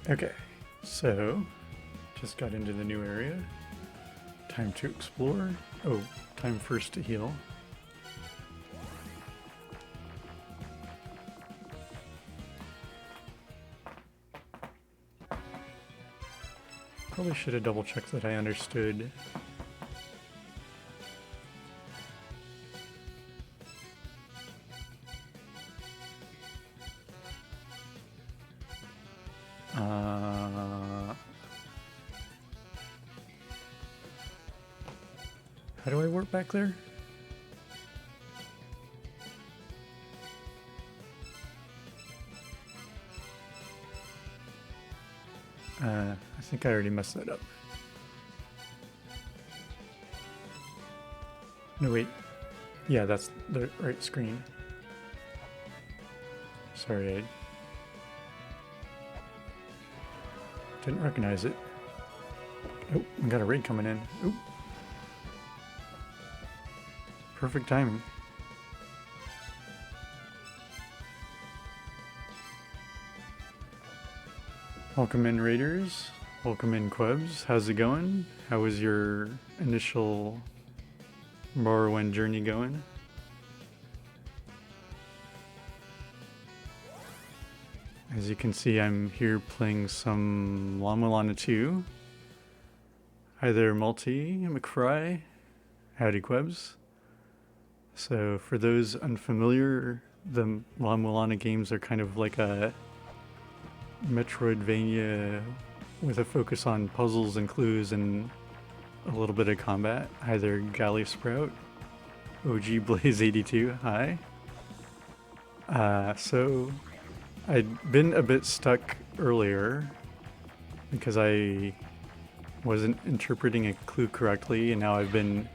Okay, so just got into the new area. Time to explore. Oh, time first to heal. Probably should have double checked that I understood. How do I work back there? I think I already messed that up. No, wait. Yeah, that's the right screen. Sorry, I didn't recognize it. Oh, we got a raid coming in. Oh. Perfect timing. Welcome in, Raiders. Welcome in, Quebs. How's it going? How was your initial Morrowind journey going? As you can see, I'm here playing some La-Mulana 2. Hi there, Multi, McFry. Howdy, Quebs. So for those unfamiliar, the La-Mulana games are kind of like a Metroidvania with a focus on puzzles and clues and a little bit of combat. Hi there, Galley Sprout. OG Blaze 82, hi. So I'd been a bit stuck earlier because I wasn't interpreting a clue correctly, and now I've been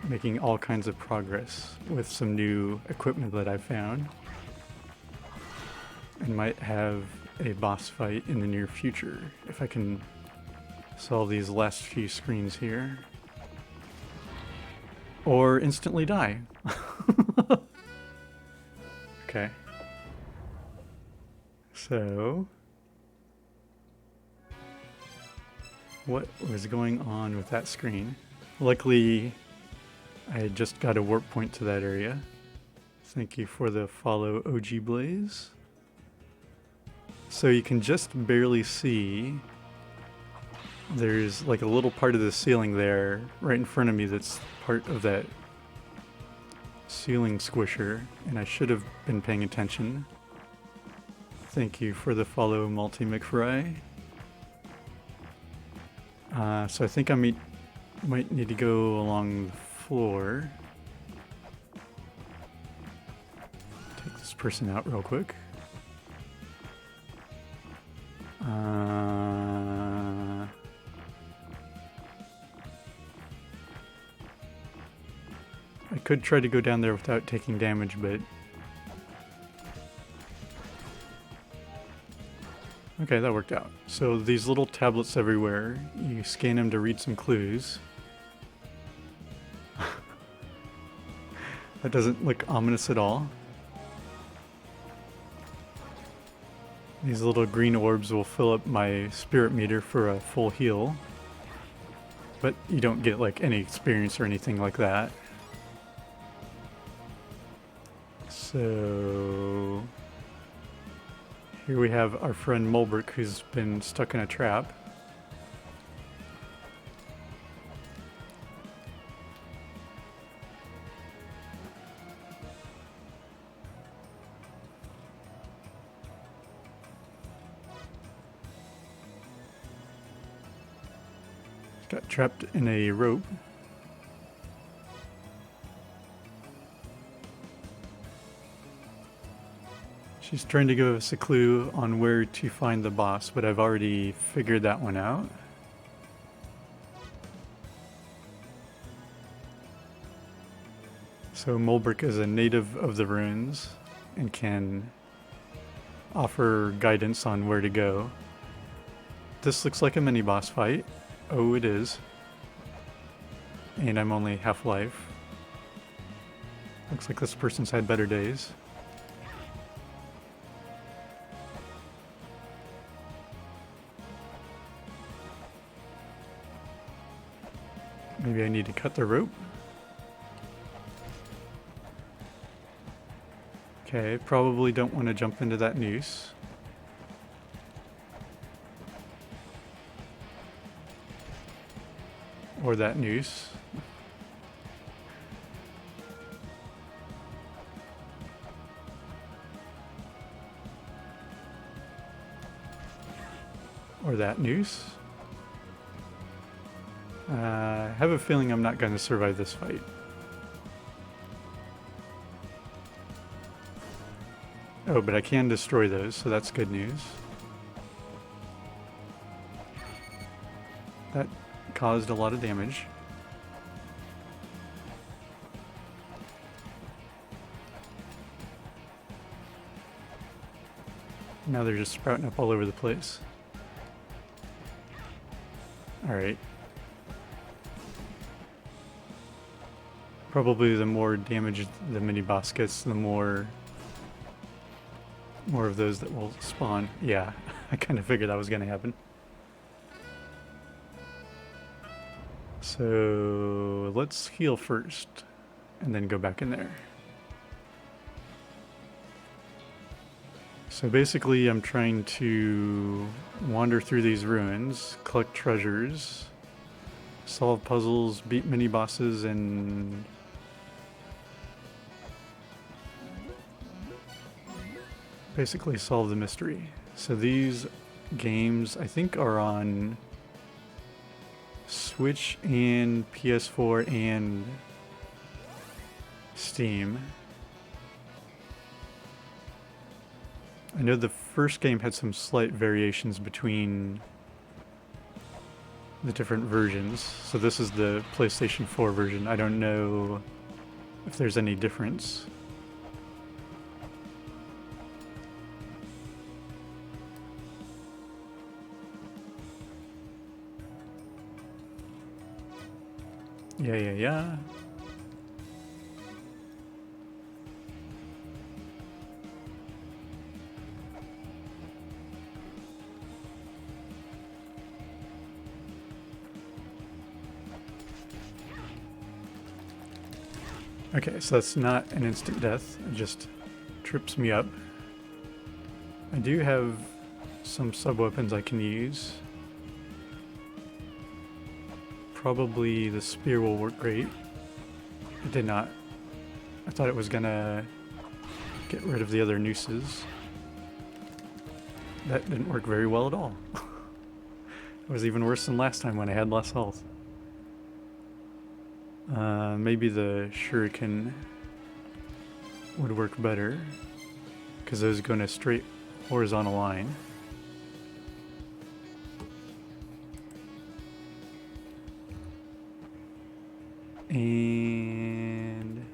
making all kinds of progress with some new equipment that I found, and might have a boss fight in the near future if I can solve these last few screens here, or instantly die. Okay, so what was going on with that screen? Luckily I just got a warp point to that area. Thank you for the follow, OG Blaze. So you can just barely see there's like a little part of the ceiling there right in front of me that's part of that ceiling squisher, and I should have been paying attention. Thank you for the follow, Multi McFry. So I think I might need to go along the floor. Take this person out real quick. I could try to go down there without taking damage, but... Okay, that worked out. So these little tablets everywhere, you scan them to read some clues. That doesn't look ominous at all. These little green orbs will fill up my spirit meter for a full heal. But you don't get like any experience or anything like that. So here we have our friend Mulbrick, who's been stuck in a trap. Got trapped in a rope. She's trying to give us a clue on where to find the boss, but I've already figured that one out. So Mulbrick is a native of the ruins and can offer guidance on where to go. This looks like a mini boss fight. Oh, it is. And I'm only half life. Looks like this person's had better days. Maybe I need to cut the rope. Okay, probably don't want to jump into that noose. Or that noose. Or that noose. I have a feeling I'm not going to survive this fight. Oh, but I can destroy those, so that's good news. That caused a lot of damage. Now they're just sprouting up all over the place. Alright. Probably the more damage the mini-boss gets, the more of those that will spawn. Yeah, I kind of figured that was going to happen. So let's heal first, and then go back in there. So basically I'm trying to wander through these ruins, collect treasures, solve puzzles, beat mini-bosses, and basically solve the mystery. So these games I think are on Switch and PS4 and Steam. I know the first game had some slight variations between the different versions. So this is the PlayStation 4 version. I don't know if there's any difference. Yeah. Okay, so that's not an instant death. It just trips me up. I do have some sub-weapons I can use. Probably the spear will work great. It did not. I thought it was gonna get rid of the other nooses. That didn't work very well at all. It was even worse than last time when I had less health. Maybe the shuriken would work better, because those go in a straight horizontal line. And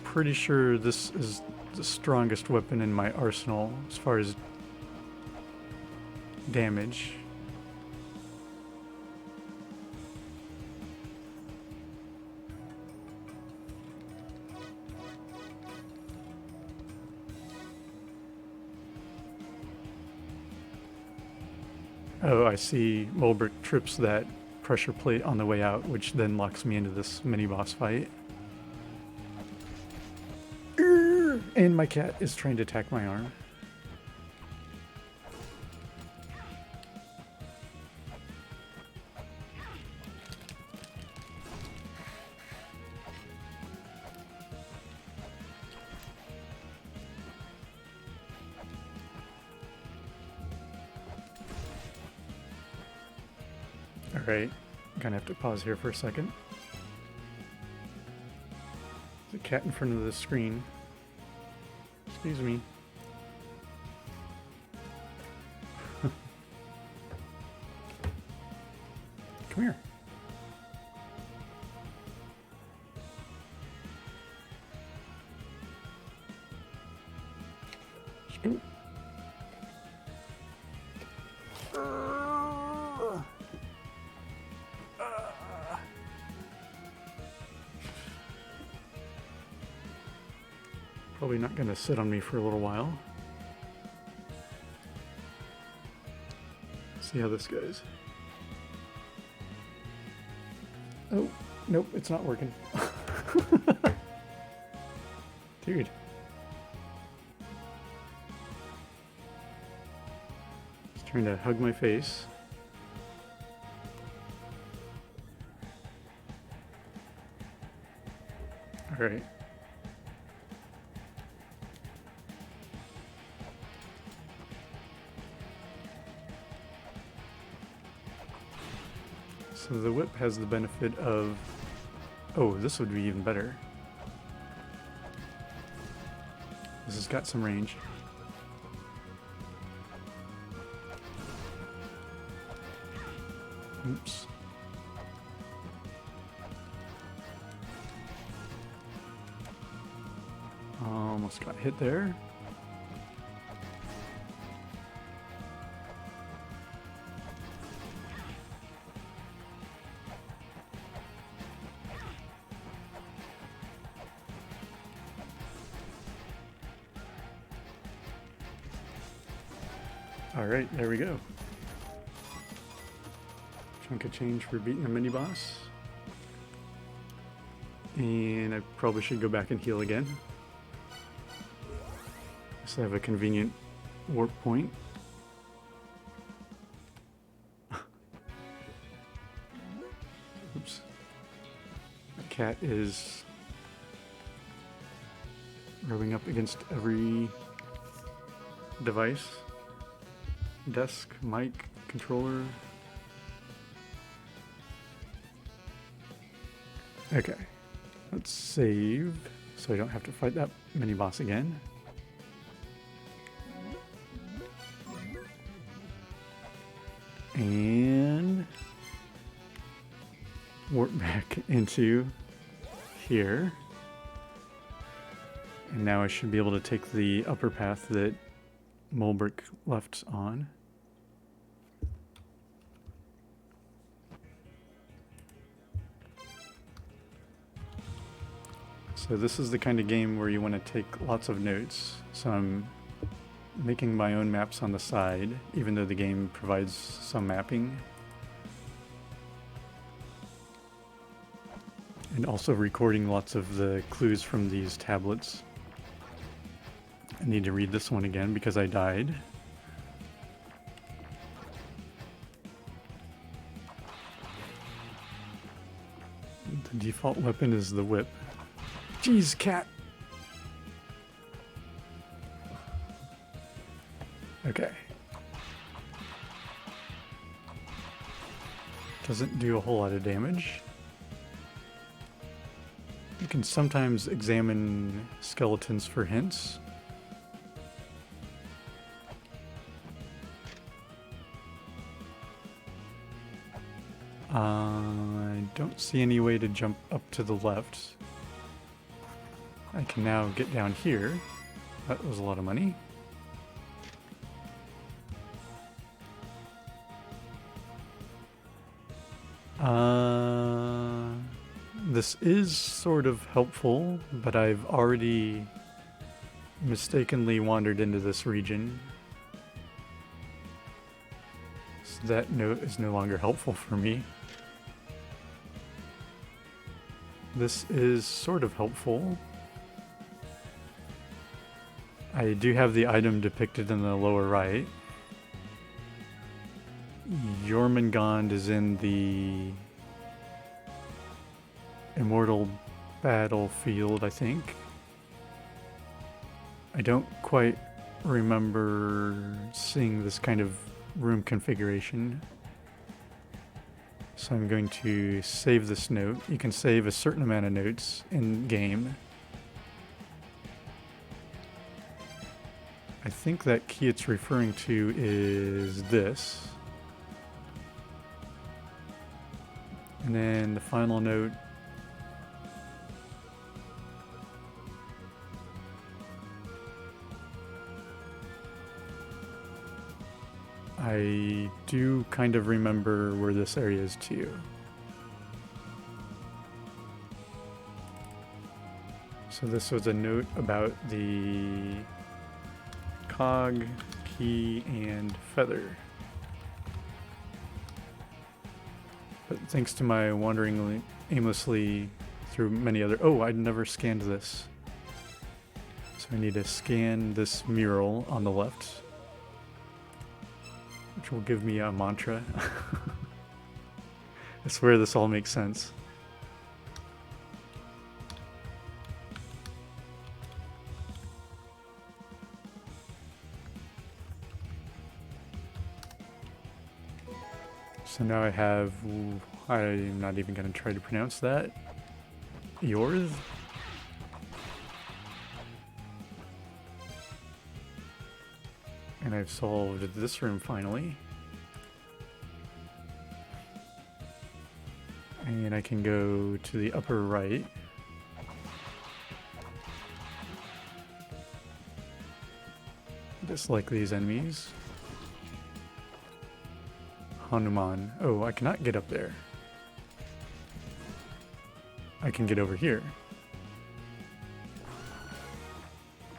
pretty sure this is the strongest weapon in my arsenal as far as damage. Oh, I see Mulbrick trips that pressure plate on the way out, which then locks me into this mini-boss fight. And my cat is trying to attack my arm. Alright, I'm gonna have to pause here for a second. There's a cat in front of the screen. Excuse me. Come here. Scoot. Probably not going to sit on me for a little while. see how this goes. Oh, nope, it's not working. Dude. Just trying to hug my face. All right. So the whip has the benefit of... Oh, this would be even better. This has got some range. Oops. Almost got hit there. Alright, there we go. Chunk of change for beating a mini-boss. And I probably should go back and heal again. So I have a convenient warp point. Oops. My cat is rubbing up against every device. Desk, mic, controller. Okay, let's save so I don't have to fight that mini boss again. And warp back into here. And now I should be able to take the upper path that Mulbrick left on. So this is the kind of game where you want to take lots of notes. So I'm making my own maps on the side, even though the game provides some mapping. And also recording lots of the clues from these tablets. I need to read this one again because I died. The default weapon is the whip. Jeez, cat! Okay. Doesn't do a whole lot of damage. You can sometimes examine skeletons for hints. I don't see any way to jump up to the left. I can now get down here. That was a lot of money. This is sort of helpful, but I've already mistakenly wandered into this region. So that note is no longer helpful for me. This is sort of helpful. I do have the item depicted in the lower right. Jormungand is in the Immortal Battlefield, I think. I don't quite remember seeing this kind of room configuration. So I'm going to save this note. You can save a certain amount of notes in game. I think that key it's referring to is this. And then the final note I do kind of remember where this area is too. So this was a note about the cog, key, and feather. thanks to my wandering aimlessly through many other... Oh, I'd never scanned this. So I need to scan this mural on the left, which will give me a mantra. I swear this all makes sense. So now I have... I'm not even going to try to pronounce that. Yours? And I've solved this room finally. And I can go to the upper right. Dislike these enemies. Hanuman. Oh, I cannot get up there. I can get over here.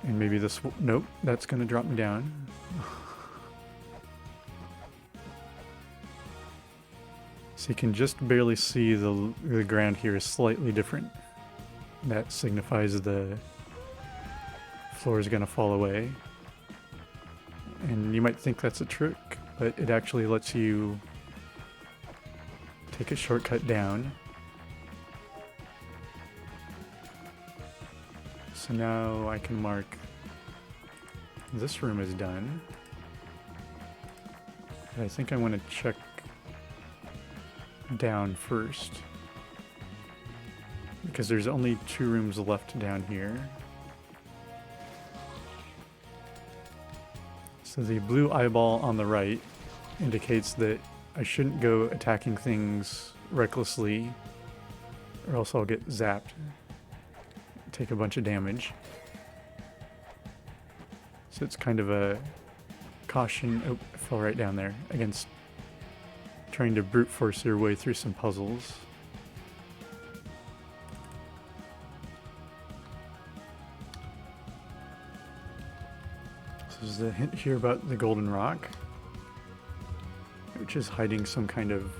And maybe this... Nope, that's gonna drop me down. So you can just barely see the ground here is slightly different. That signifies the floor is gonna fall away. And you might think that's a trick, but it actually lets you take a shortcut down. So now I can mark this room is done. But I think I want to check down first, because there's only 2 rooms left down here. So the blue eyeball on the right indicates that I shouldn't go attacking things recklessly, or else I'll get zapped, take a bunch of damage. So it's kind of a caution. Oh, I fell right down there against trying to brute force your way through some puzzles. So there's a hint here about the golden rock, which is hiding some kind of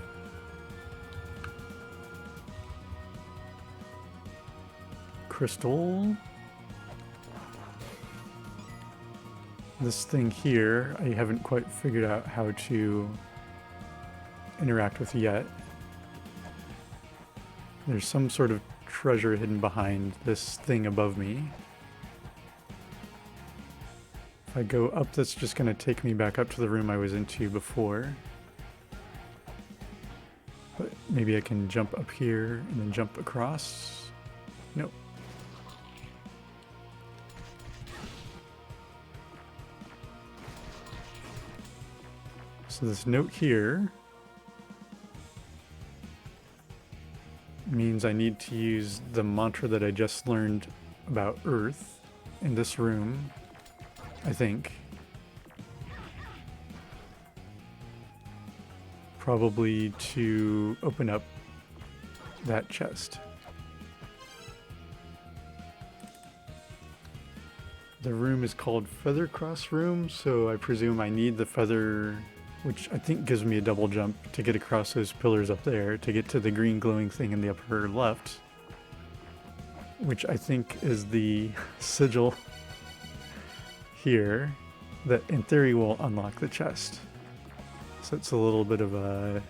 crystal. This thing here, I haven't quite figured out how to interact with yet. There's some sort of treasure hidden behind this thing above me. If I go up, that's just going to take me back up to the room I was into before. But maybe I can jump up here and then jump across. Nope. So this note here means I need to use the mantra that I just learned about Earth in this room, I think. Probably to open up that chest. The room is called Feather Cross Room, so I presume I need the feather, which I think gives me a double jump to get across those pillars up there to get to the green glowing thing in the upper left, which I think is the sigil here that in theory will unlock the chest. So it's a little bit of a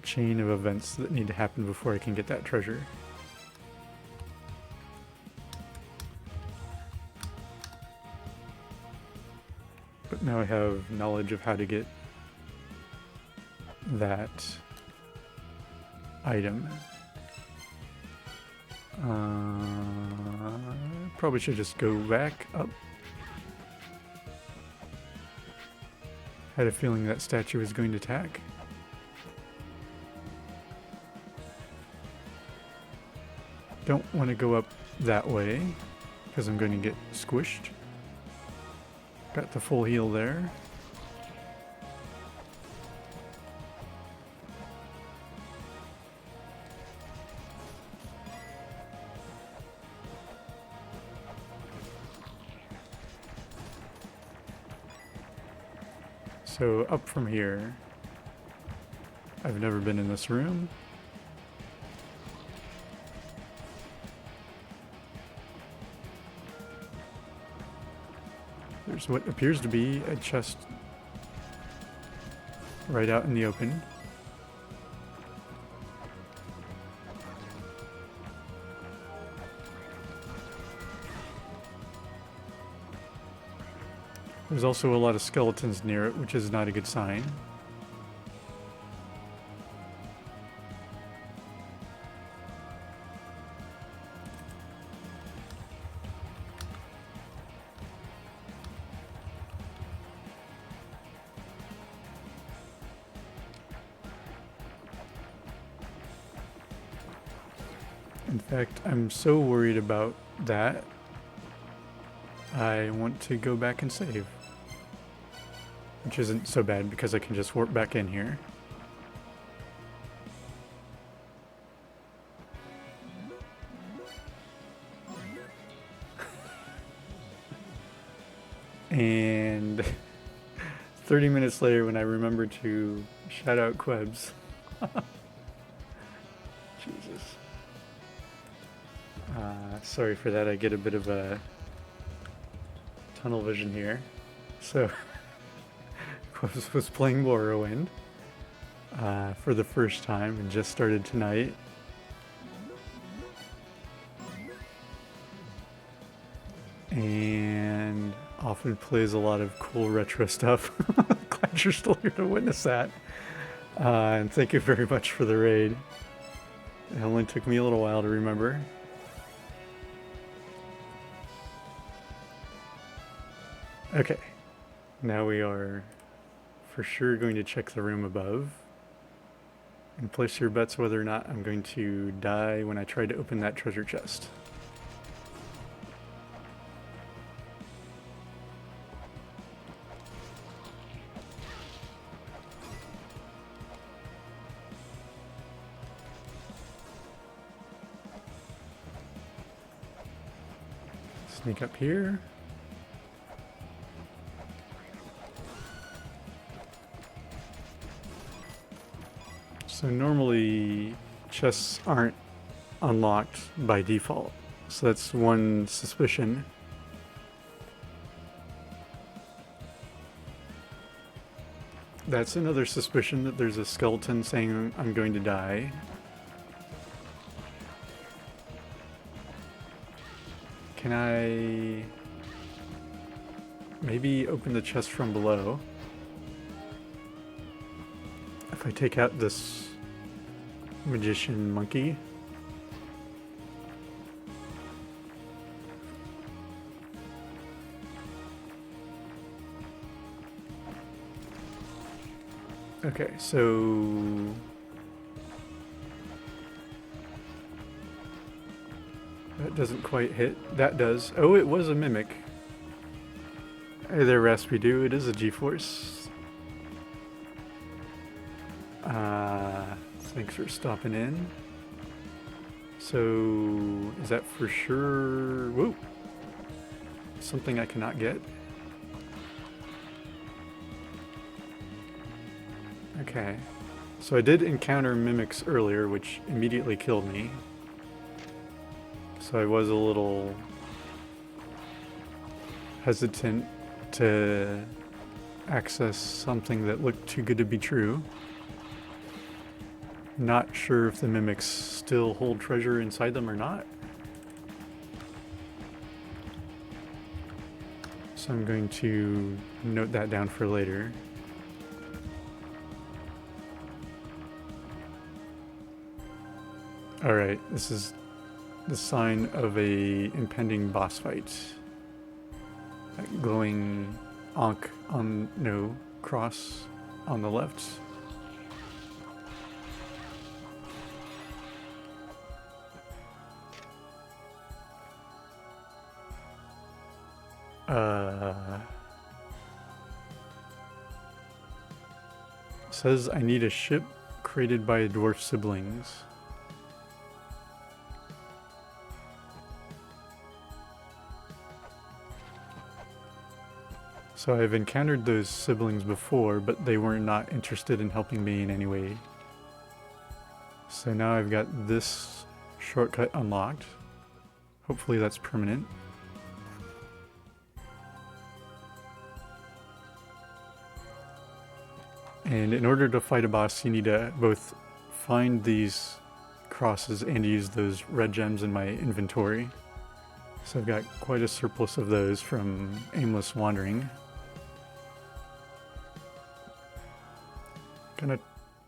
chain of events that need to happen before I can get that treasure. But now I have knowledge of how to get that item. Probably should just go back up. Had a feeling that statue was going to attack. Don't want to go up that way because I'm going to get squished. Got the full heal there. So up from here, I've never been in this room. There's what appears to be a chest right out in the open. There's also a lot of skeletons near it, which is not a good sign. In fact, I'm so worried about that, I want to go back and save. Which isn't so bad because I can just warp back in here. And 30 minutes later when I remember to shout out Quebs. Jesus. Sorry for that, I get a bit of a tunnel vision here. So, Quebs was playing Morrowind for the first time and just started tonight. And often plays a lot of cool retro stuff. Glad you're still here to witness that. And thank you very much for the raid. It only took me a little while to remember. Okay, now we are for sure going to check the room above and place your bets whether or not I'm going to die when I try to open that treasure chest. Sneak up here. So normally chests aren't unlocked by default, so that's one suspicion. That's another suspicion that there's a skeleton saying I'm going to die. Can I maybe open the chest from below? If I take out this magician monkey. Okay, so that doesn't quite hit. That does. Oh, it was a mimic. Hey there, Raspy Doo. It is a G-Force. Thanks for stopping in. So, is that for sure? Whoa! Something I cannot get. Okay. So I did encounter mimics earlier, which immediately killed me. So I was a little hesitant to access something that looked too good to be true. Not sure if the mimics still hold treasure inside them or not. So I'm going to note that down for later. Alright, this is the sign of a impending boss fight. That glowing Ankh on no cross on the left. Says I need a ship created by dwarf siblings. So I've encountered those siblings before, but they were not interested in helping me in any way, So now I've got this shortcut unlocked. Hopefully that's permanent. And in order to fight a boss, you need to both find these crosses and use those red gems in my inventory. So I've got quite a surplus of those from aimless wandering. Gonna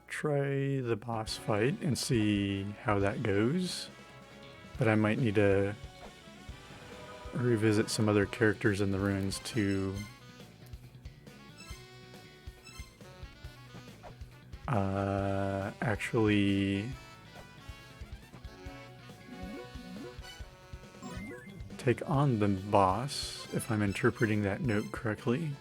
try the boss fight and see how that goes. But I might need to revisit some other characters in the ruins to actually take on the boss, if I'm interpreting that note correctly.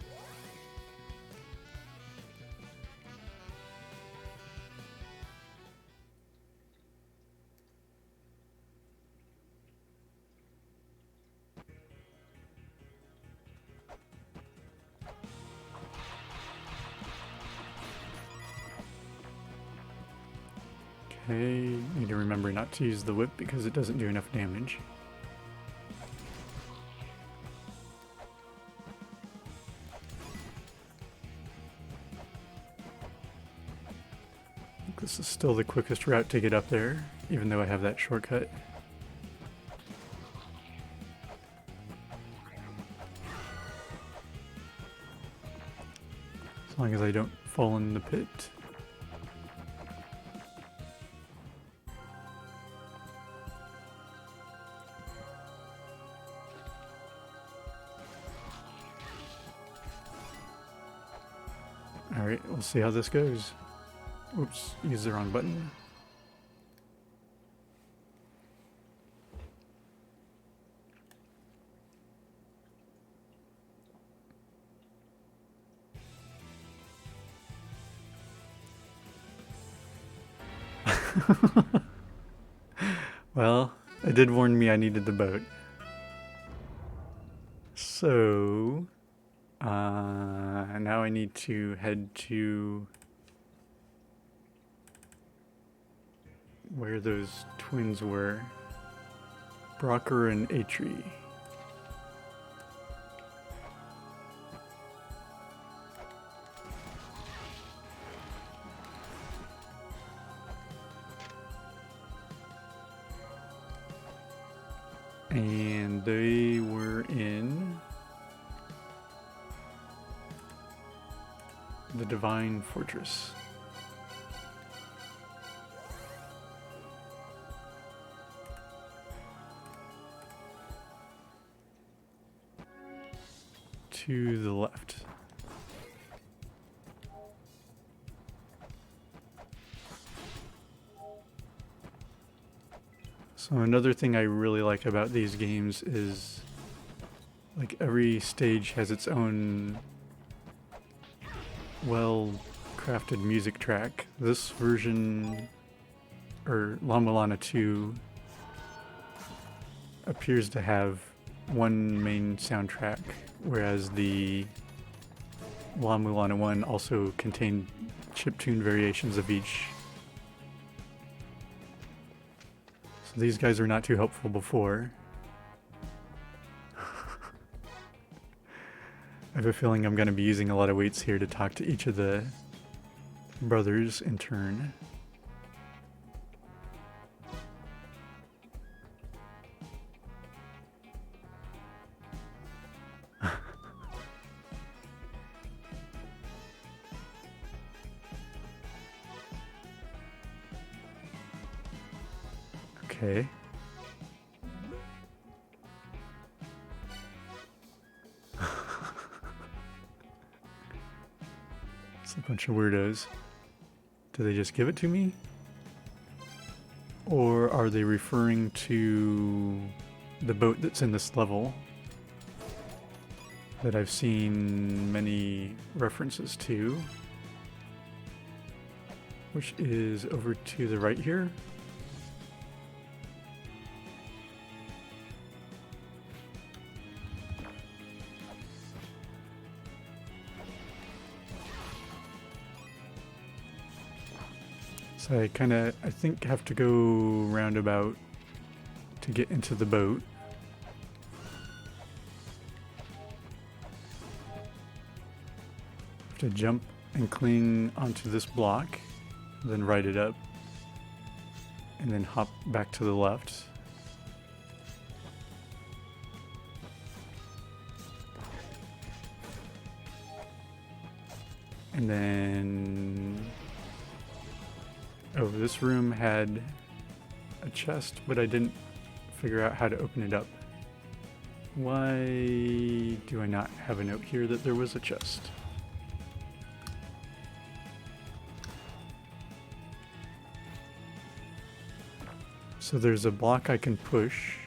Okay, need to remember not to use the whip because it doesn't do enough damage. I think this is still the quickest route to get up there, even though I have that shortcut. As long as I don't fall in the pit. Alright, we'll see how this goes. Oops, used the wrong button. Well, it did warn me I needed the boat. So, now I need to head to where those twins were. Brocker and Atri. And they were in the Divine Fortress. To the left. So another thing I really like about these games is like every stage has its own well-crafted music track. This version, or La-Mulana 2, appears to have one main soundtrack, whereas the La-Mulana 1 also contained chiptune variations of each. So these guys are not too helpful before. I have a feeling I'm going to be using a lot of weights here to talk to each of the brothers in turn. Okay. It's a bunch of weirdos. Do they just give it to me? Or are they referring to the boat that's in this level that I've seen many references to, which is over to the right here? So I think have to go roundabout to get into the boat. Have to jump and cling onto this block, then ride it up, and then hop back to the left. And then, oh, this room had a chest, but I didn't figure out how to open it up. Why do I not have a note here that there was a chest? So there's a block I can push,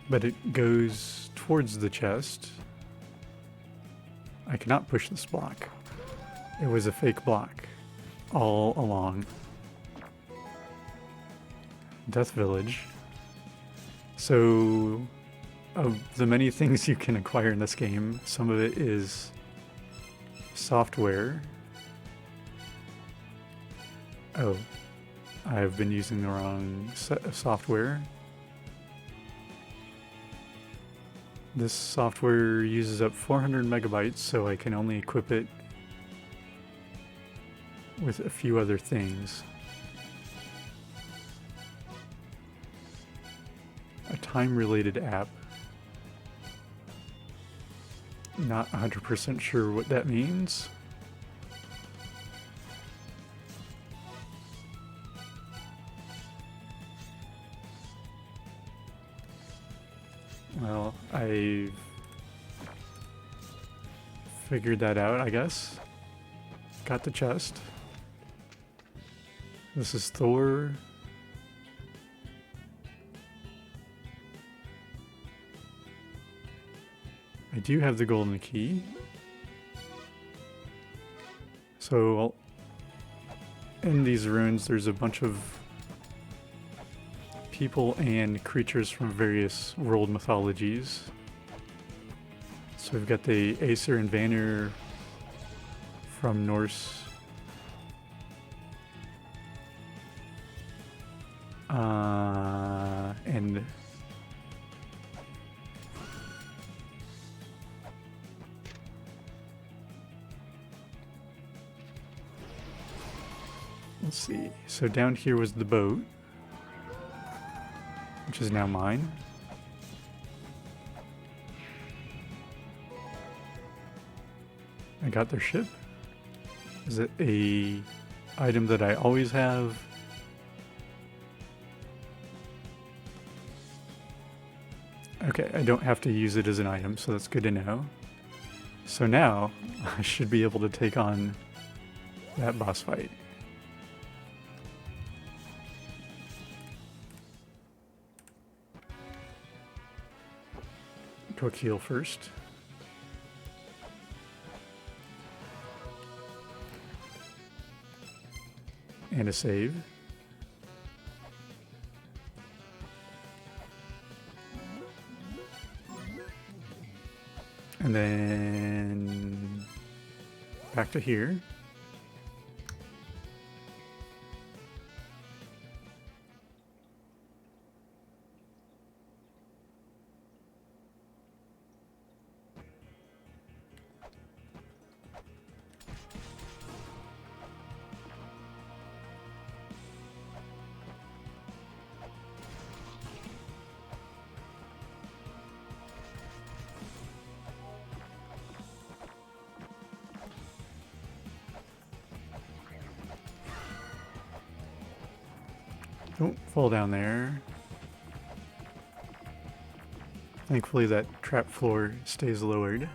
but it goes towards the chest. I cannot push this block. It was a fake block all along. Death Village. So, of the many things you can acquire in this game, some of it is software. Oh, I've been using the wrong set of software. This software uses up 400 megabytes, so I can only equip it with a few other things. A time-related app. Not 100% sure what that means. Well, I've figured that out, I guess. Got the chest. This is Thor. I do have the golden key. So, in these ruins, there's a bunch of people and creatures from various world mythologies. So we've got the Aesir and Vanir from Norse. And let's see. So down here was the boat, which is now mine. I got their ship. Is it a item that I always have? Okay, I don't have to use it as an item, so that's good to know. So now, I should be able to take on that boss fight. Quick heal first. And a save. And then back to here. Don't fall down there. Thankfully that trap floor stays lowered.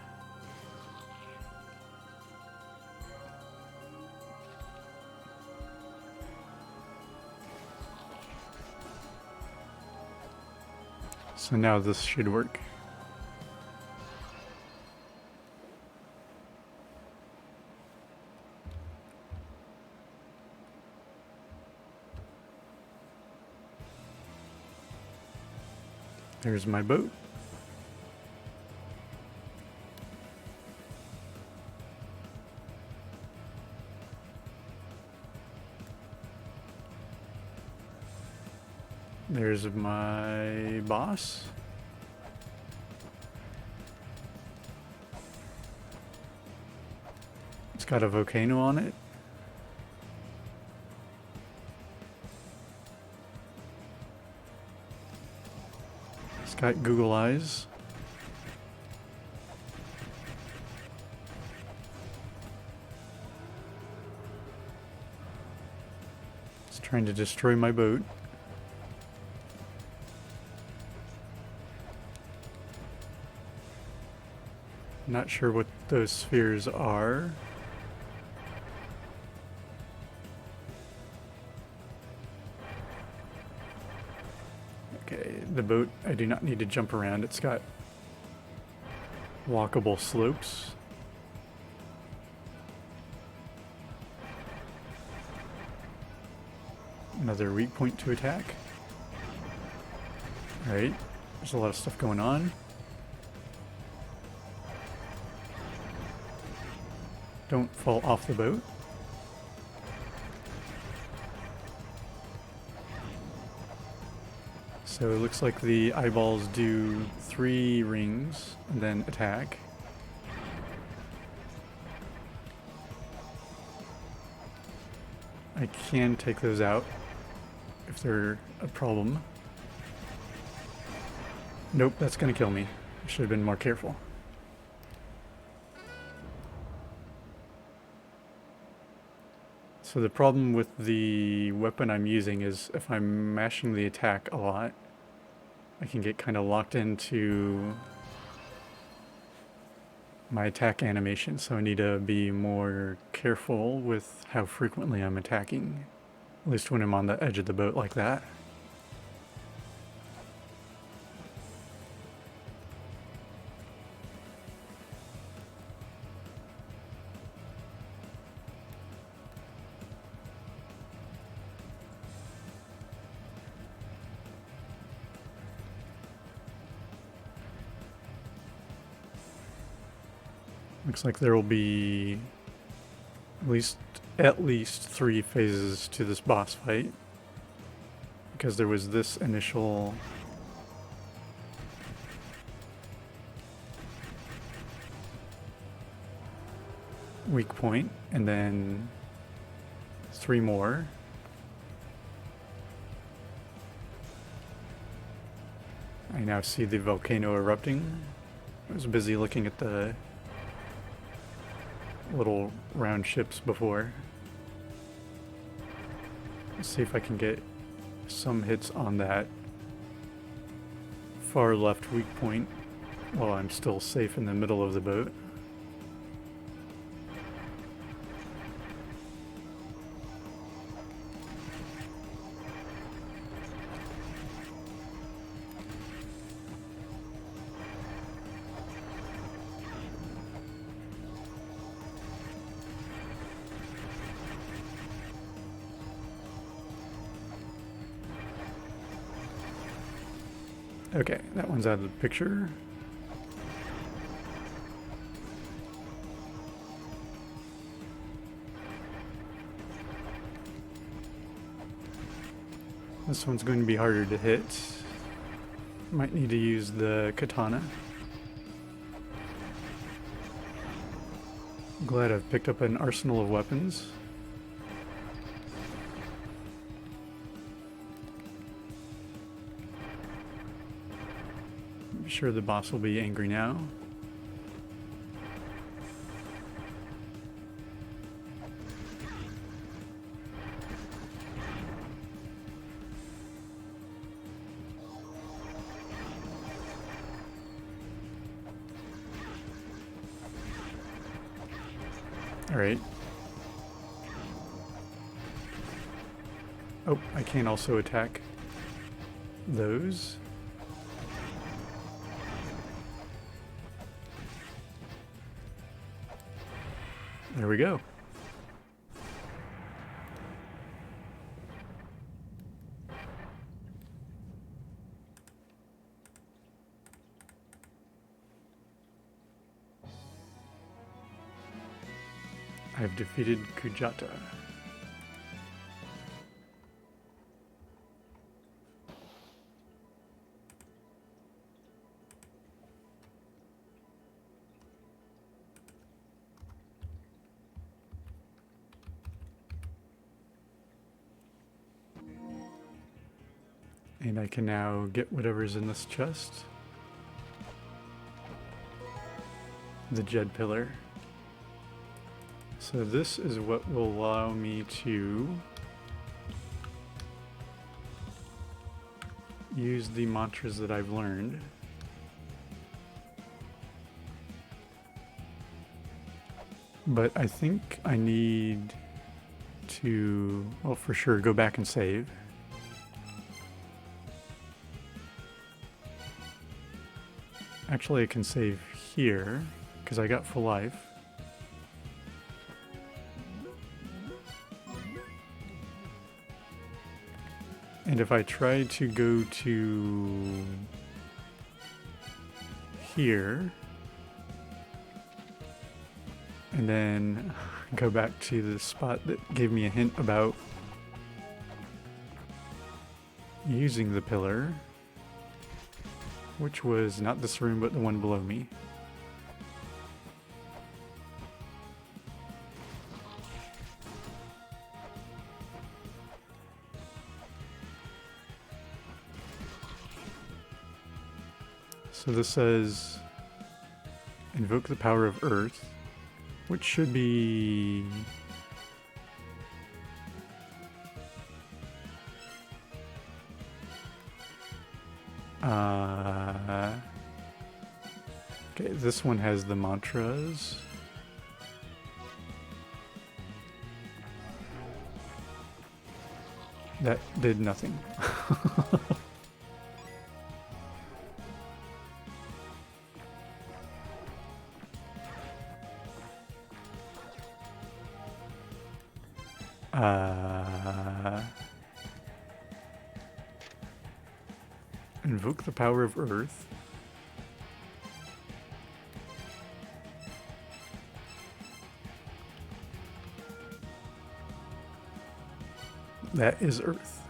So now this should work. There's my boat. There's my boss. It's got a volcano on it. It's got Google eyes. It's trying to destroy my boat. Not sure what those spheres are. Okay, the boat, I do not need to jump around. It's got walkable slopes. Another weak point to attack. Alright, there's a lot of stuff going on. Don't fall off the boat. So it looks like the eyeballs do 3 rings and then attack. I can take those out if they're a problem. Nope, that's gonna kill me. I should have been more careful. So the problem with the weapon I'm using is if I'm mashing the attack a lot, I can get kind of locked into my attack animation, so I need to be more careful with how frequently I'm attacking, at least when I'm on the edge of the boat like that. Looks like there will be at least 3 phases to this boss fight, because there was this initial weak point and then 3 more. I now see the volcano erupting. I was busy looking at the little round ships before. Let's see if I can get some hits on that far left weak point while I'm still safe in the middle of the boat. Okay, that one's out of the picture. This one's going to be harder to hit. Might need to use the katana. I'm glad I've picked up an arsenal of weapons. I'm sure the boss will be angry now. Alright. Oh, I can also attack those. There we go. I've defeated Kujata. And I can now get whatever's in this chest. The Jed pillar. So this is what will allow me to use the mantras that I've learned. But I think I need to, well, for sure, go back and save. Actually, I can save here, because I got full life. And if I try to go to here, and then go back to the spot that gave me a hint about using the pillar, which was not this room but the one below me. So this says, invoke the power of Earth, which should be... okay, this one has the mantras. That did nothing. Invoke the power of Earth. That is Earth.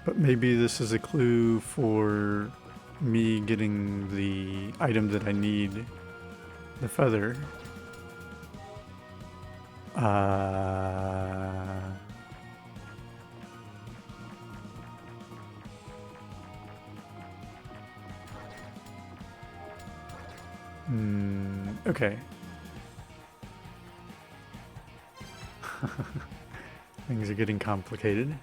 But maybe this is a clue for me getting the item that I need, the feather. Okay. Things are getting complicated.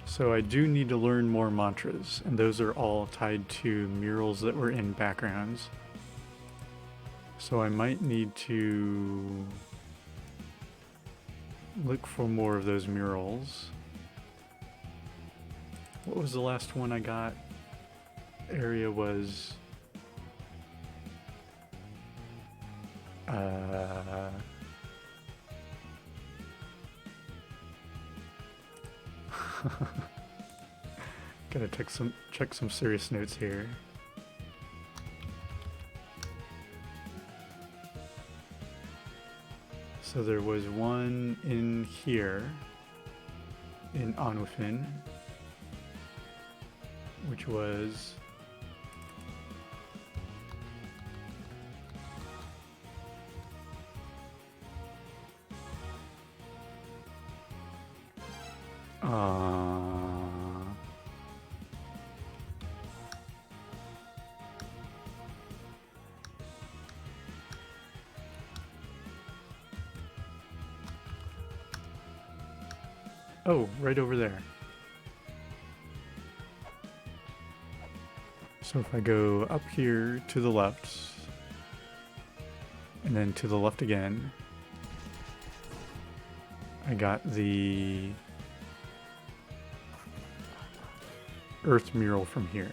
So I do need to learn more mantras, and those are all tied to murals that were in backgrounds. So I might need to look for more of those murals. What was the last one I got? Area was... Gotta check some serious notes here. So there was one in here, in Onwithin, which was oh, right over there. So if I go up here to the left, and then to the left again, I got the Earth mural from here.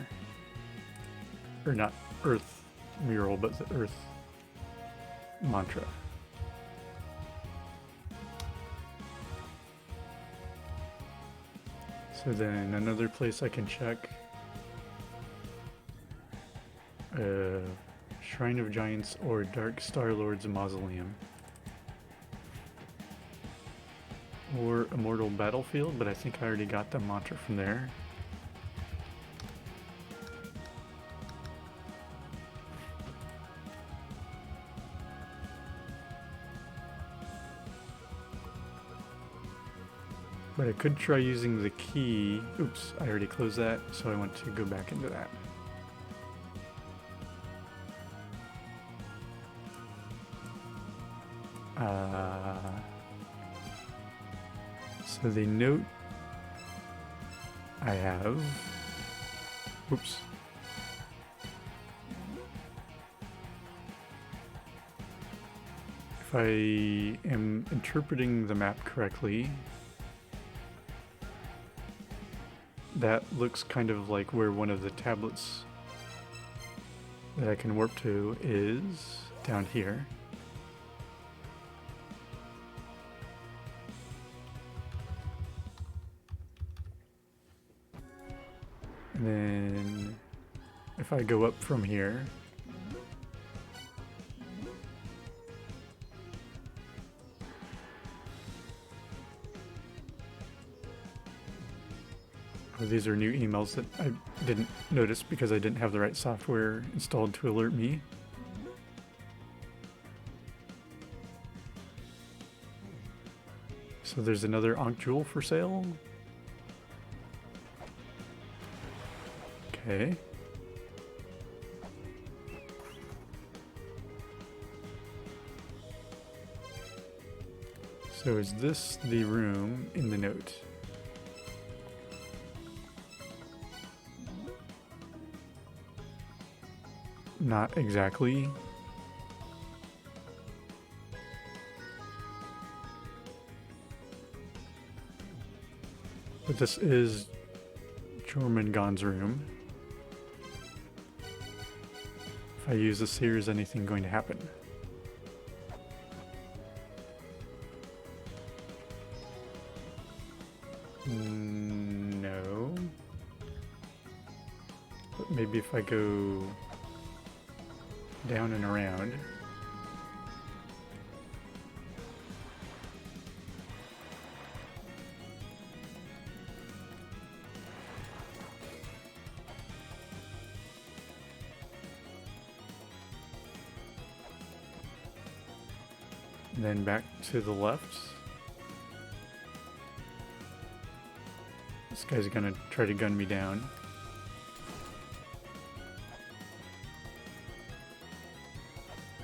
Or not Earth mural, but the Earth mantra. So then another place I can check, Shrine of Giants or Dark Star Lord's Mausoleum. Or Immortal Battlefield, but I think I already got the mantra from there. But I could try using the key. Oops, I already closed that, so I want to go back into that. So the note I have, oops. If I am interpreting the map correctly, that looks kind of like where one of the tablets that I can warp to is down here. And then if I go up from here, oh, these are new emails that I didn't notice because I didn't have the right software installed to alert me. So there's another Ankh Jewel for sale. Okay. So is this the room in the note? Not exactly. But this is Jormungand's room. If I use this here, is anything going to happen? No. But maybe if I go down and around. And then back to the left. This guy's gonna try to gun me down.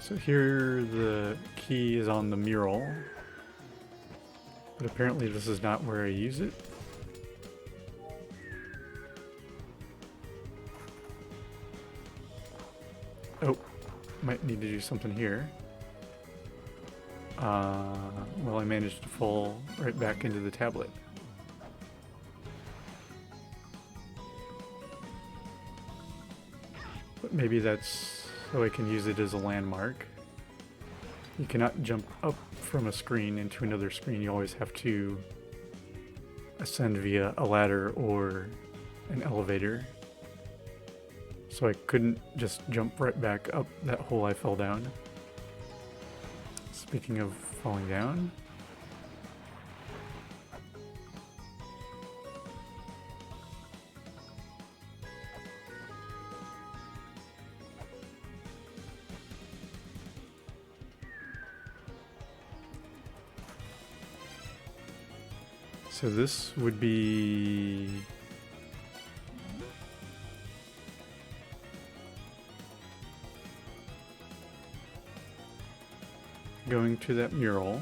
So here the key is on the mural, but apparently this is not where I use it. Oh, might need to do something here. Well, I managed to fall right back into the tablet. But maybe that's so I can use it as a landmark. You cannot jump up from a screen into another screen. You always have to ascend via a ladder or an elevator. So I couldn't just jump right back up that hole I fell down. Speaking of falling down, so this would be going to that mural.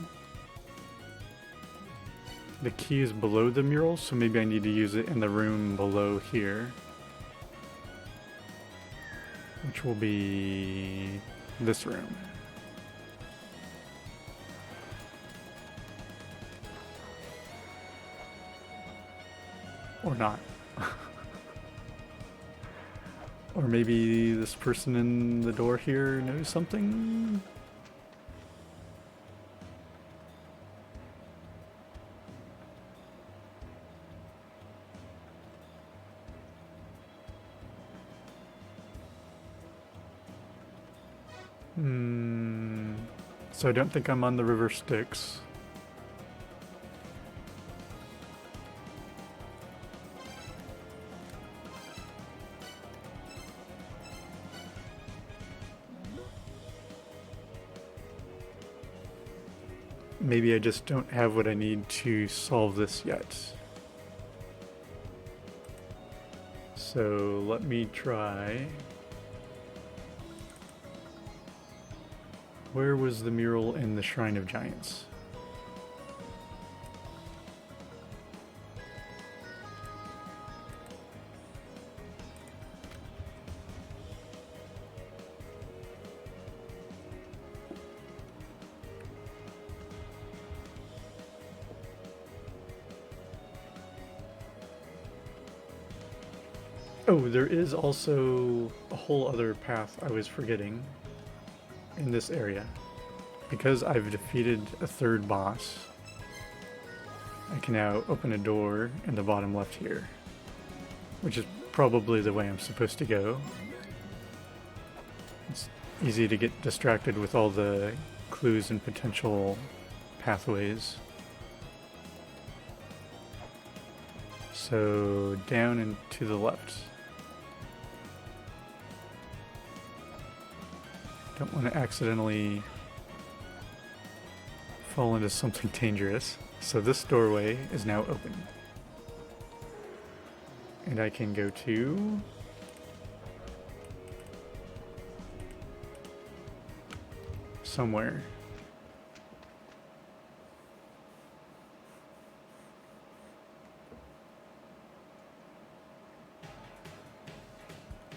The key is below the mural, so maybe I need to use it in the room below here, which will be this room. Or not. Or maybe this person in the door here knows something? So I don't think I'm on the river Styx. maybe I just don't have what I need to solve this yet. So let me try. Where was the mural in the Shrine of Giants? Oh, there is also a whole other path I was forgetting in this area. Because I've defeated a third boss, I can now open a door in the bottom left here, which is probably the way I'm supposed to go. It's easy to get distracted with all the clues and potential pathways. So down and to the left. Don't want to accidentally fall into something dangerous. So this doorway is now open. And I can go to... somewhere.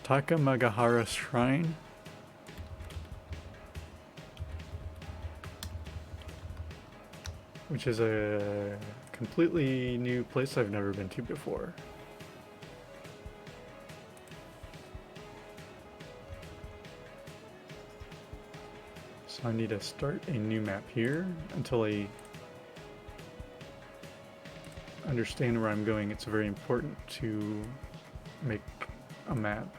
Takamagahara Shrine. Which is a completely new place I've never been to before. So I need to start a new map here until I understand where I'm going. It's very important to make a map.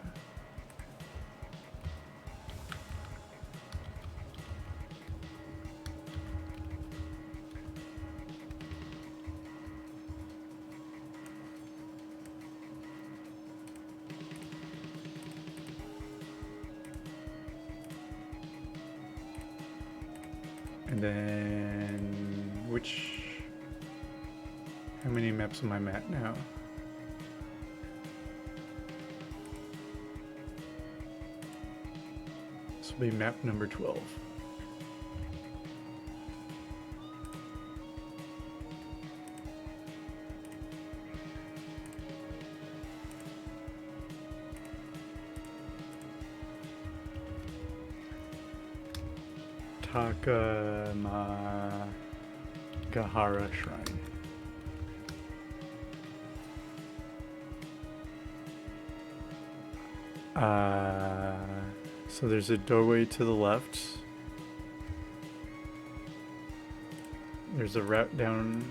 And then, how many maps am I at now? This will be map number 12. Takamagahara Shrine. So there's a doorway to the left. There's a route down.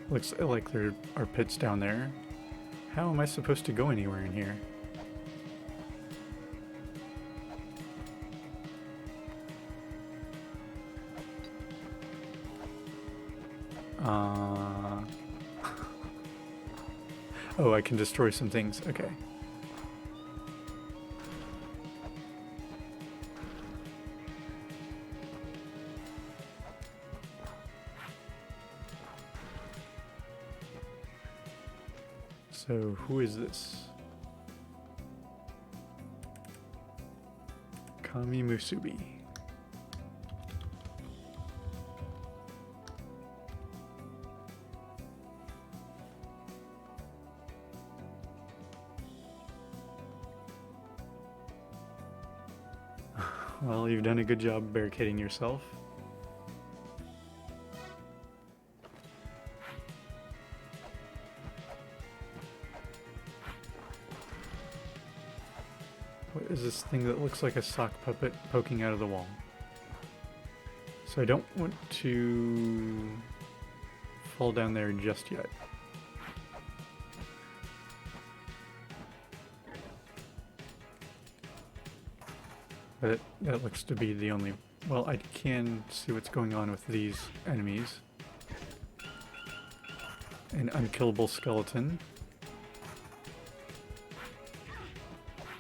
Looks like there are pits down there. How am I supposed to go anywhere in here? Oh, I can destroy some things. Okay. So, who is this? Kami Musubi. Well, you've done a good job barricading yourself. What is this thing that looks like a sock puppet poking out of the wall? So I don't want to fall down there just yet. But that looks to be the only... Well, I can see what's going on with these enemies. An unkillable skeleton.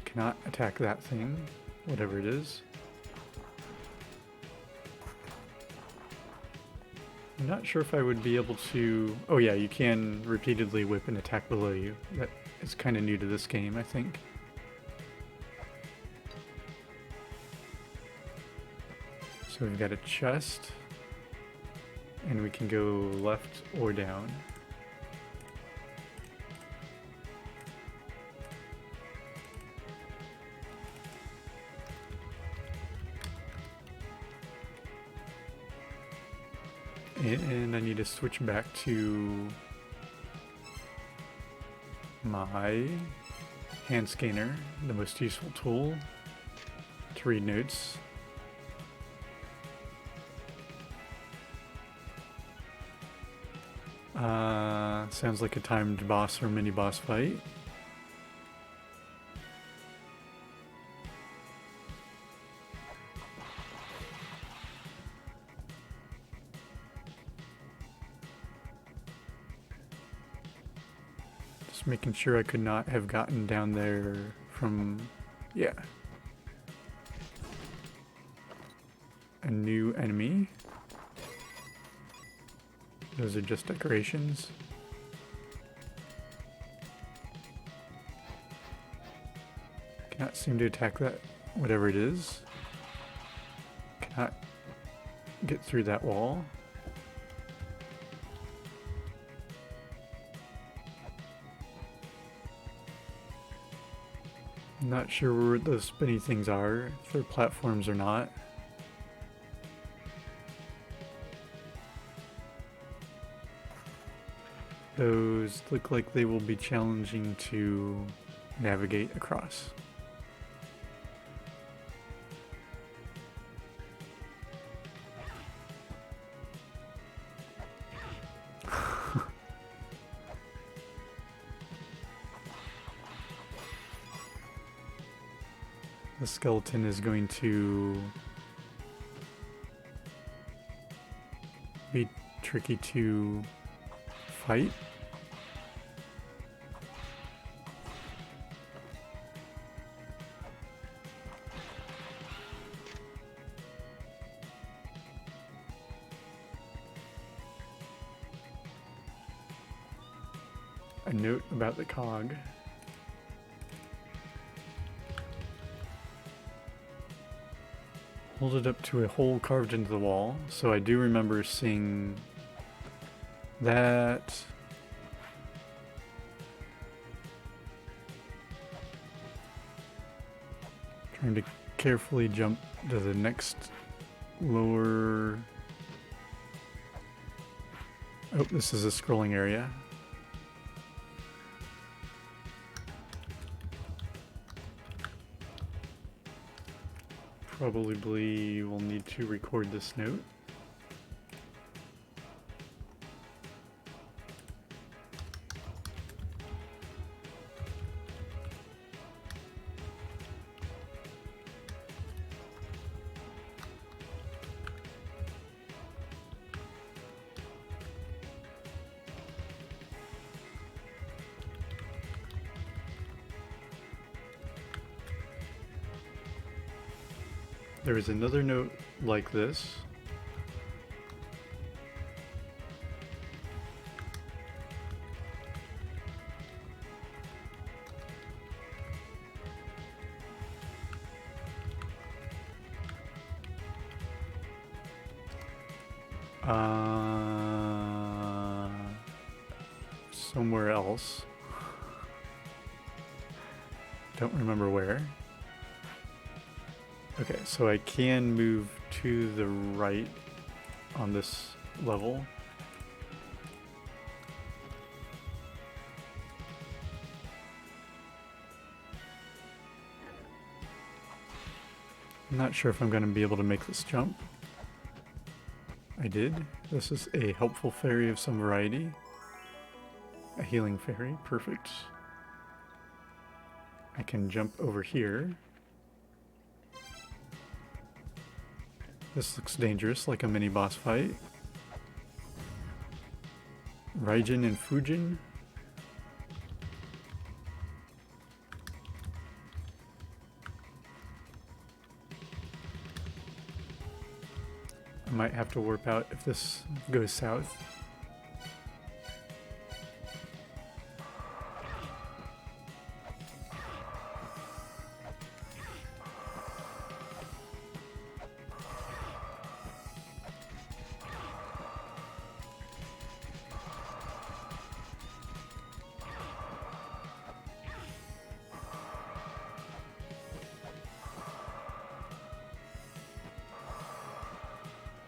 Cannot attack that thing, whatever it is. I'm not sure if I would be able to... Oh yeah, you can repeatedly whip an attack below you. That is kind of new to this game, I think. So we've got a chest, and we can go left or down. And I need to switch back to my hand scanner, the most useful tool to read notes. Sounds like a timed boss or mini boss fight. Just making sure I could not have gotten down there from, yeah. A new enemy. Those are just decorations. Cannot seem to attack that, whatever it is. Cannot get through that wall. Not sure where those spinny things are, if they're platforms or not. Those look like they will be challenging to navigate across. The skeleton is going to be tricky to fight. A note about the cog. Hold it up to a hole carved into the wall. So I do remember seeing that. Trying to carefully jump to the next lower... Oh, this is a scrolling area. Probably will need to record this note. There is another note like this. Somewhere else. Don't remember where. Okay, so I can move to the right on this level. I'm not sure if I'm going to be able to make this jump. I did. This is a helpful fairy of some variety. A healing fairy, perfect. I can jump over here. This looks dangerous, like a mini boss fight. Raijin and Fujin. might have to warp out if this goes south.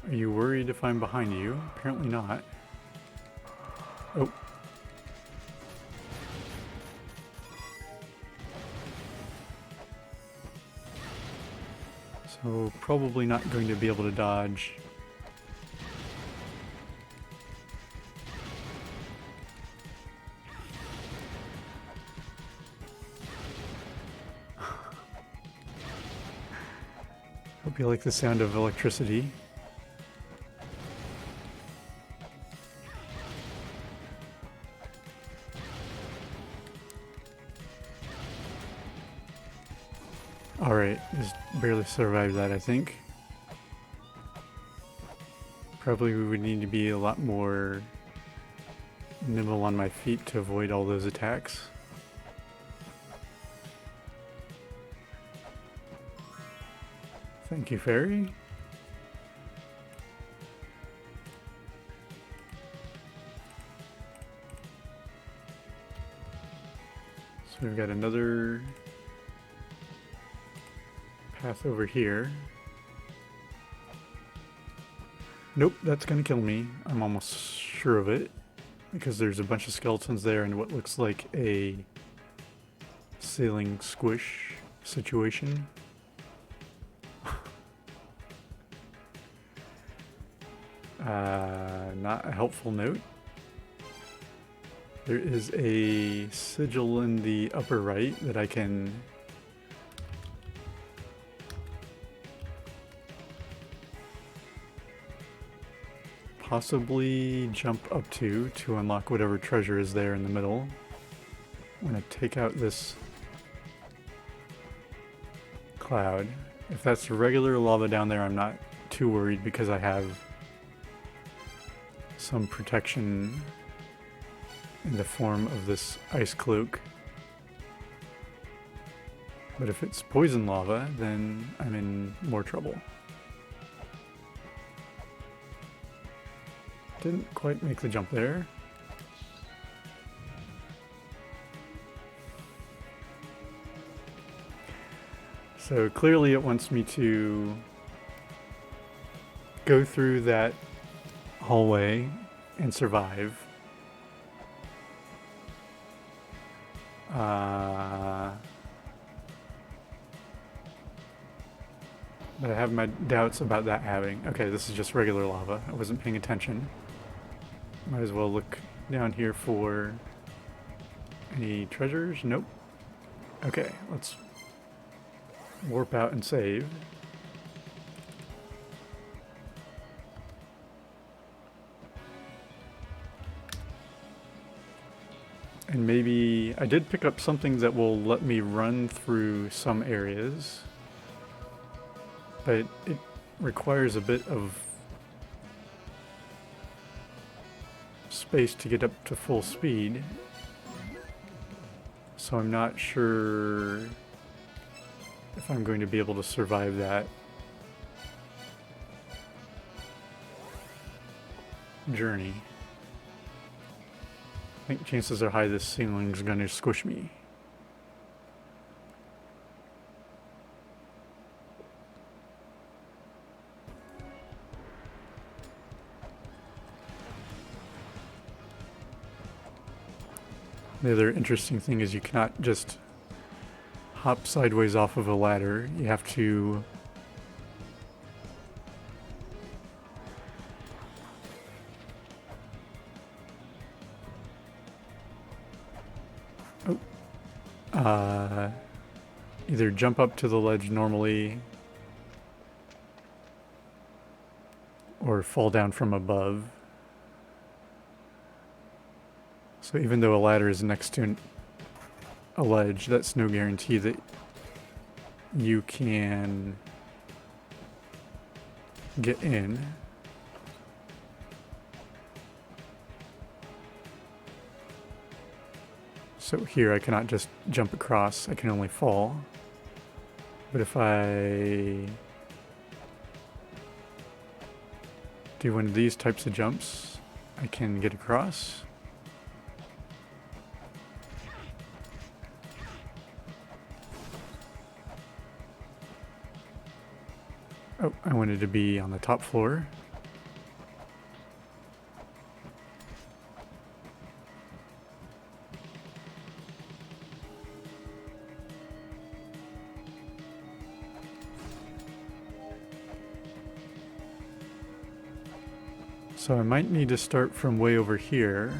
Are you worried if I'm behind you? Apparently not. Oh. So probably not going to be able to dodge. Hope you like the sound of electricity. Alright, just barely survived that, I think. Probably we would need to be a lot more nimble on my feet to avoid all those attacks. Thank you, fairy. So we've got another path over here. Nope, that's gonna kill me. I'm almost sure of it. Because there's a bunch of skeletons there and what looks like a ceiling squish situation. Not a helpful note. There is a sigil in the upper right that I can possibly jump up to unlock whatever treasure is there in the middle. I'm going to take out this cloud. If that's regular lava down there, I'm not too worried because I have some protection in the form of this ice cloak. But if it's poison lava, then I'm in more trouble. Didn't quite make the jump there. So clearly it wants me to go through that hallway and survive. But I have my doubts about that happening. Okay, this is just regular lava. I wasn't paying attention. Might as well look down here for any treasures. Nope. Okay, let's warp out and save. And maybe I did pick up something that will let me run through some areas, but it requires a bit of space to get up to full speed, so I'm not sure if I'm going to be able to survive that journey. I think chances are high this ceiling's going to squish me. The other interesting thing is you cannot just hop sideways off of a ladder. You have to either jump up to the ledge normally or fall down from above. So even though a ladder is next to a ledge, that's no guarantee that you can get in. So here I cannot just jump across, I can only fall. But if I do one of these types of jumps, I can get across. Oh, I wanted to be on the top floor. So I might need to start from way over here.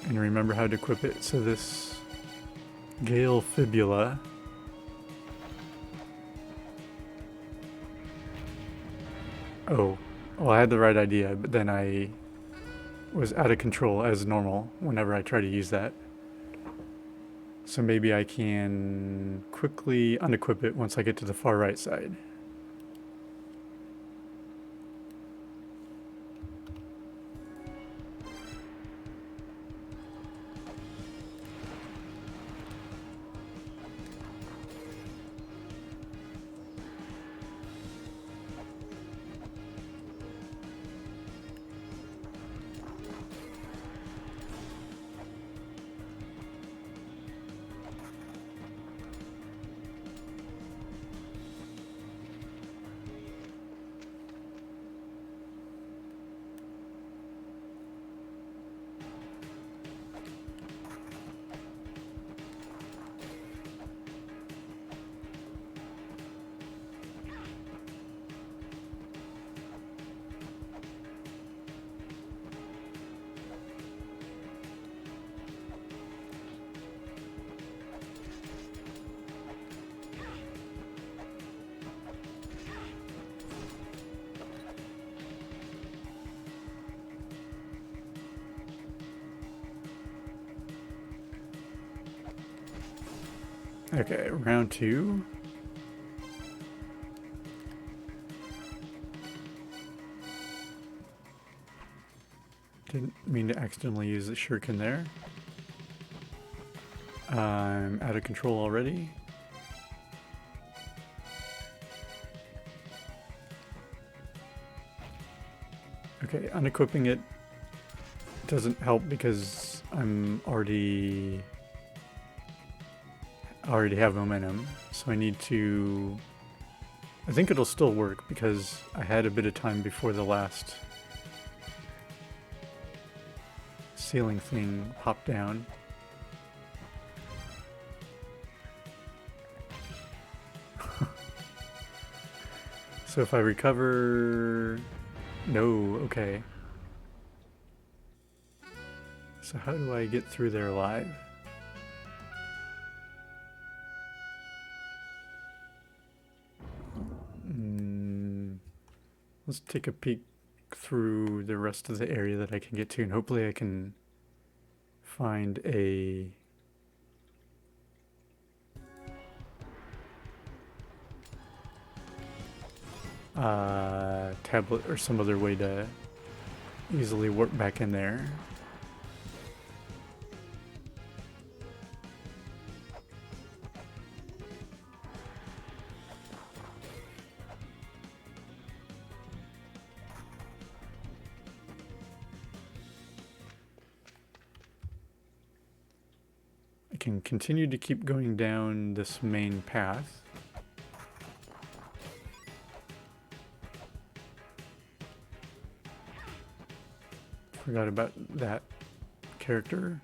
And remember how to equip it. So this Gale Fibula. Oh, well, I had the right idea, but then I was out of control as normal whenever I try to use that. So maybe I can quickly unequip it once I get to the far right side. Okay, round 2. Didn't mean to accidentally use the shuriken there. I'm out of control already. Okay, unequipping it doesn't help because I already have momentum, so I need to... I think it'll still work because I had a bit of time before the last ceiling thing popped down. So if I recover... No, okay. So how do I get through there alive? Let's take a peek through the rest of the area that I can get to, and hopefully I can find a tablet or some other way to easily warp back in there. I can continue to keep going down this main path. Forgot about that character.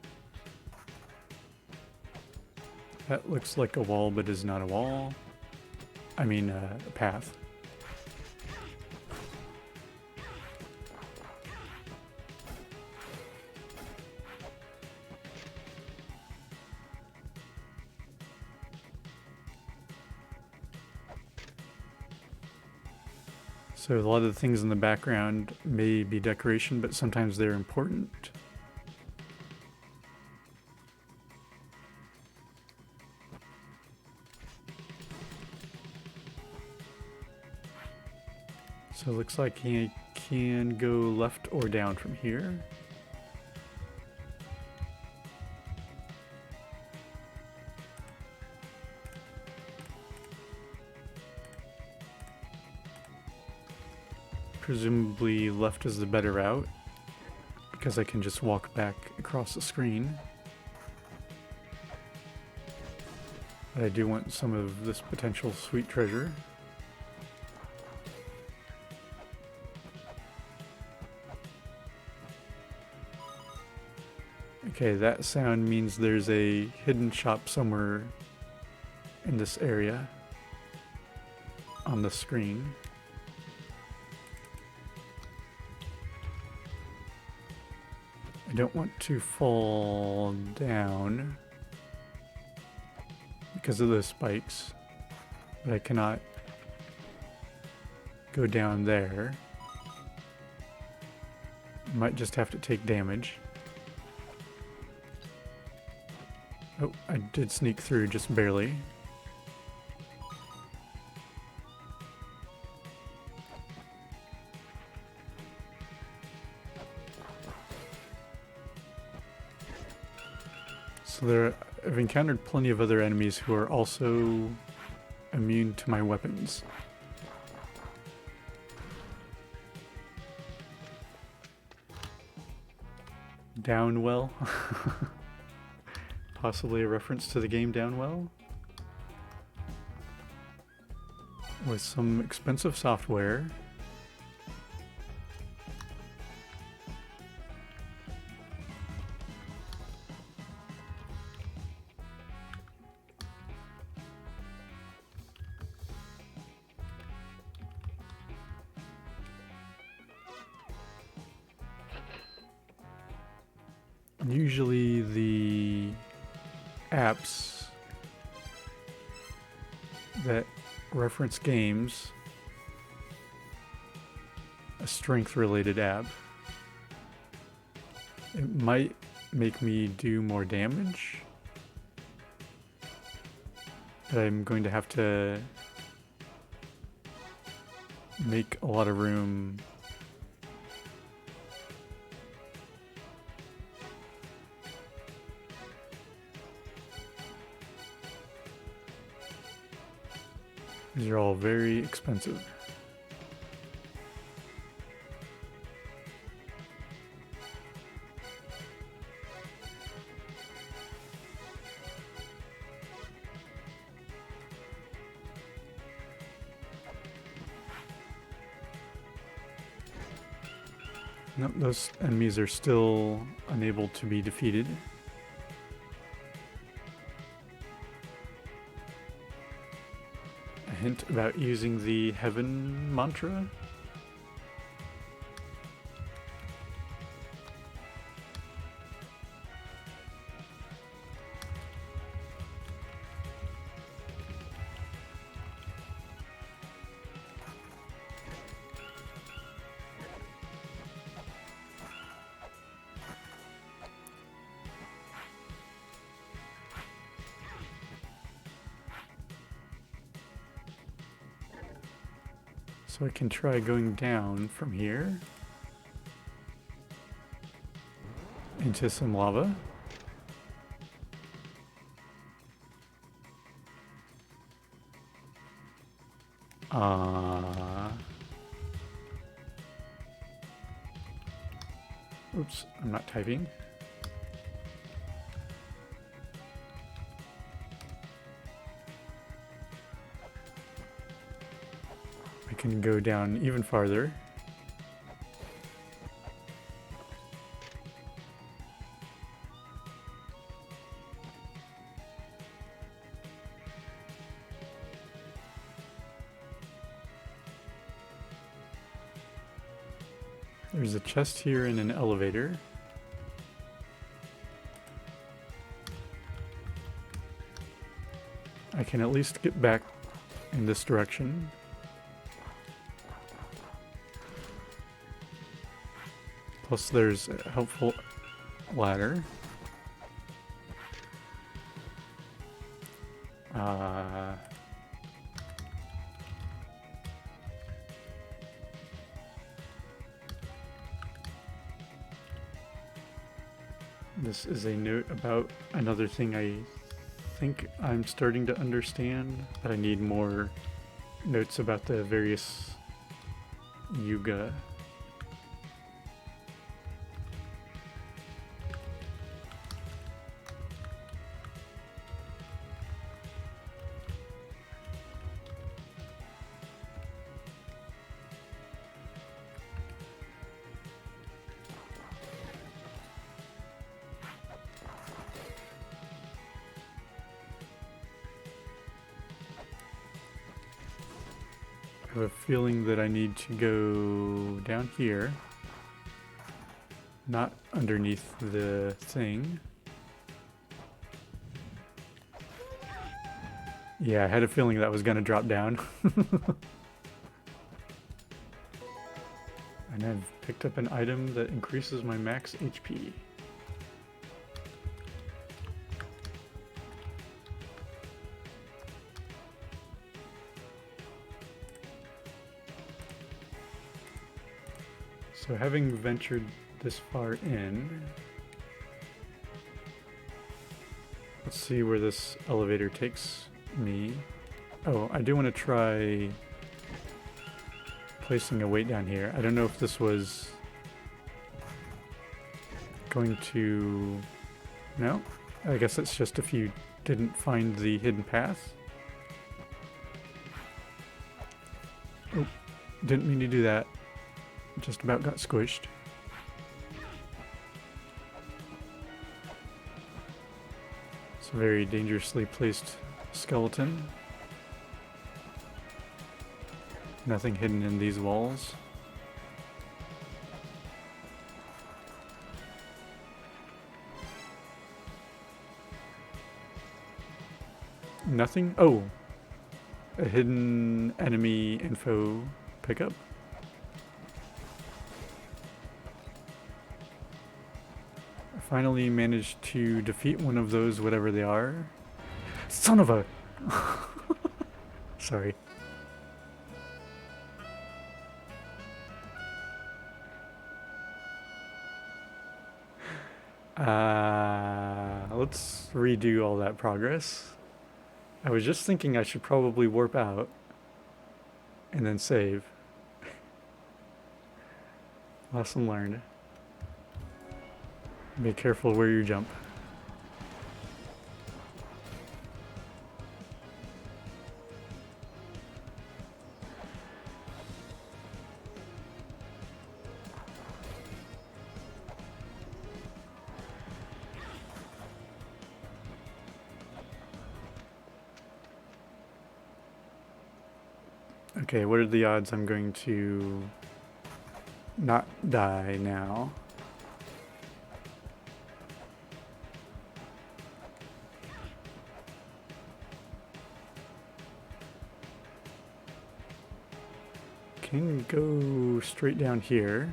That looks like a wall, but is not a wall. I mean, a path. So a lot of the things in the background may be decoration, but sometimes they're important. So it looks like I can go left or down from here. Presumably left is the better route, because I can just walk back across the screen. But I do want some of this potential sweet treasure. Okay, that sound means there's a hidden shop somewhere in this area on the screen. I don't want to fall down because of those spikes, but I cannot go down there. Might just have to take damage. Oh, I did sneak through just barely. So I've encountered plenty of other enemies who are also immune to my weapons. Downwell. Possibly a reference to the game Downwell. With some expensive software. Usually the apps that reference games, a strength-related app, it might make me do more damage, but I'm going to have to make a lot of room. These are all very expensive. Nope, those enemies are still unable to be defeated. A hint about using the heaven mantra. So I can try going down from here into some lava. Oops, I'm not typing. I can go down even farther. There's a chest here and an elevator. I can at least get back in this direction. Plus there's a helpful ladder. This is a note about another thing I think I'm starting to understand, but I need more notes about the various yuga. I have a feeling that I need to go down here, not underneath the thing. Yeah, I had a feeling that was going to drop down. And I've picked up an item that increases my max HP. So having ventured this far in, let's see where this elevator takes me. Oh, I do want to try placing a weight down here. I don't know if this was going to... No? I guess it's just if you didn't find the hidden path. Oh, didn't mean to do that. Just about got squished. It's a very dangerously placed skeleton. Nothing hidden in these walls. Nothing? Oh! A hidden enemy info pickup. I finally managed to defeat one of those, whatever they are. Son of a... Sorry. Let's redo all that progress. I was just thinking I should probably warp out and then save. Lesson learned. Be careful where you jump. Okay, what are the odds I'm going to not die now? Can go straight down here.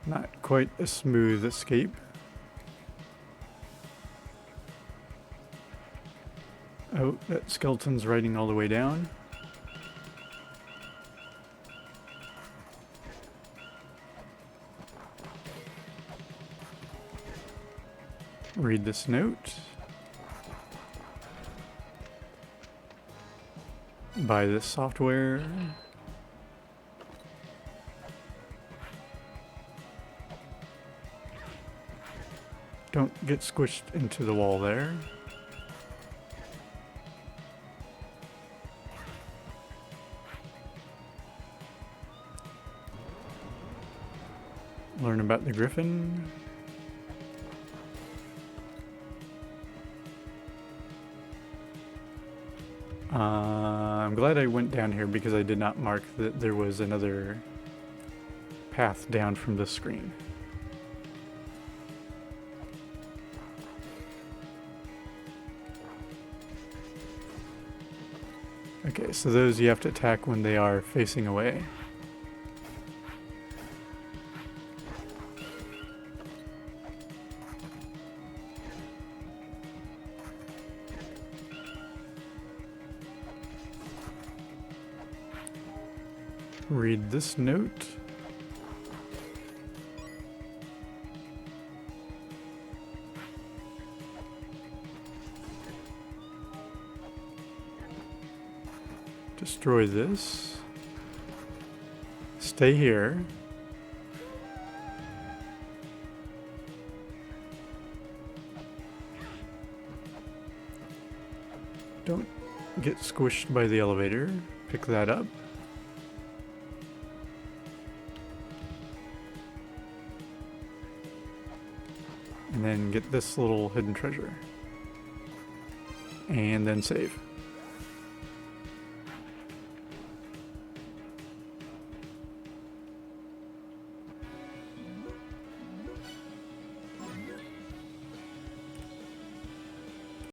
Not quite a smooth escape. Oh, that skeleton's riding all the way down. Read this note. Buy this software. Don't get squished into the wall there. Learn about the griffin. I'm glad I went down here because I did not mark that there was another path down from this screen. Okay, so those you have to attack when they are facing away. Read this note. Destroy this. Stay here. Don't get squished by the elevator. Pick that up. And then get this little hidden treasure. And then save.